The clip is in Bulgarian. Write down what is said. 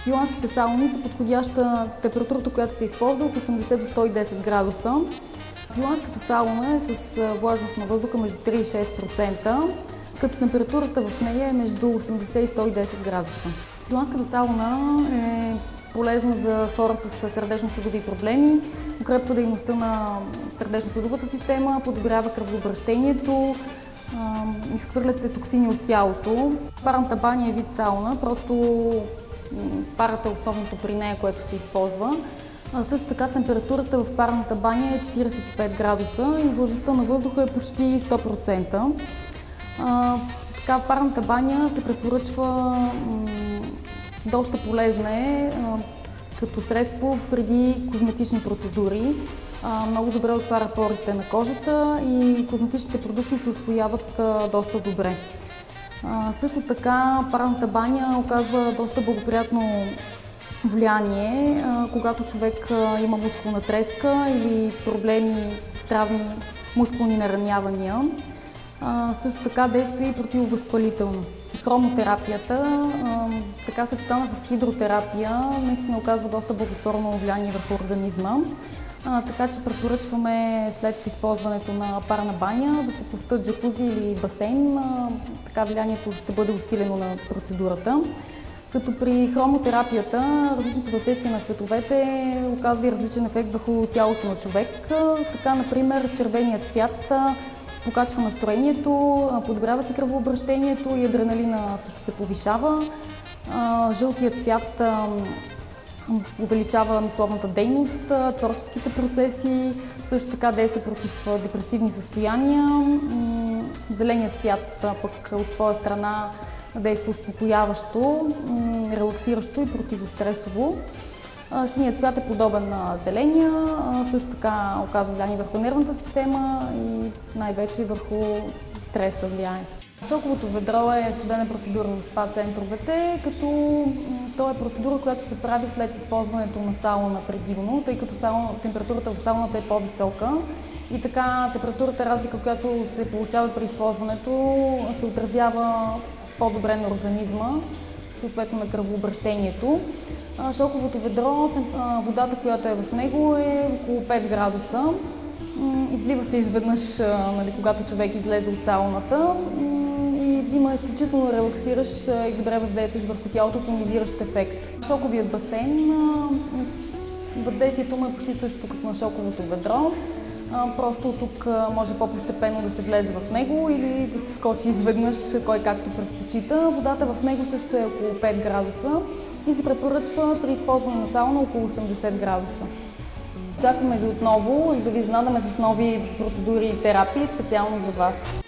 Йоанските сауни са подходяща температурата, която се използва от 80 до 110 градуса. Йоанската сауна е с влажност на въздуха между 3 и 6%, като температурата в нея е между 80 и 110 градуса. Йоанската сауна е полезна за хора с сърдечно-съдови проблеми, укрепва дейността на сърдечно-съдовата система, подобрява кръвообращението, изхвърлят се токсини от тялото. Парната баня е вид сауна, просто парата е основното при нея, което се използва. Също така температурата в парната баня е 45 градуса и влажността на въздуха е почти 100%. Така, парната баня се препоръчва, доста полезна е като средство преди козметични процедури. Много добре отваря порите на кожата и козметичните продукти се усвояват доста добре. Също така парната баня оказва доста благоприятно влияние, когато човек има мускулна треска или проблеми, травми, мускулни наранявания. Също така действа и противовъзпалително. Хромотерапията, така съчетана с хидротерапия, наистина оказва доста благотворно влияние върху организма. Така че препоръчваме след използването на парна баня да се пустят джакузи или басейн. Така влиянието ще бъде усилено на процедурата. Като при хромотерапията различното въздействие на световете оказва и различен ефект върху тялото на човек. Така, например, червеният цвят покачва настроението, подобрява се кръвообращението и адреналина също се повишава. Жълтият цвят увеличава мисловната дейност, творческите процеси, също така действа против депресивни състояния. Зеленият цвят пък от своя страна действа успокояващо, релаксиращо и противостресово. Синият цвят е подобен на зеления, също така оказва влияние върху нервната система и най-вече върху стреса влияние. Шоковото ведро е студена процедура в спа центровете, като то е процедура, която се прави след използването на сауна предимно, тъй като температурата в сауната е по-висока и така температурата разлика, която се получава при използването, се отразява по-добре на организма, съответно на кръвообращението. Шоковото ведро, водата, която е в него, е около 5 градуса. Излива се изведнъж, когато човек излезе от сауната и има изключително релаксиращ и добре въздействащ върху тялото тонизиращ ефект. Шоковият басейн, въздействието му е почти същото като на шоковото ведро. Просто тук може по-постепенно да се влезе в него или да се скочи изведнъж, кой както предпочита. Водата в него също е около 5 градуса и се препоръчва при използване на сауна около 80 градуса. Очакваме ви отново, за да ви изненадаме с нови процедури и терапии специално за вас.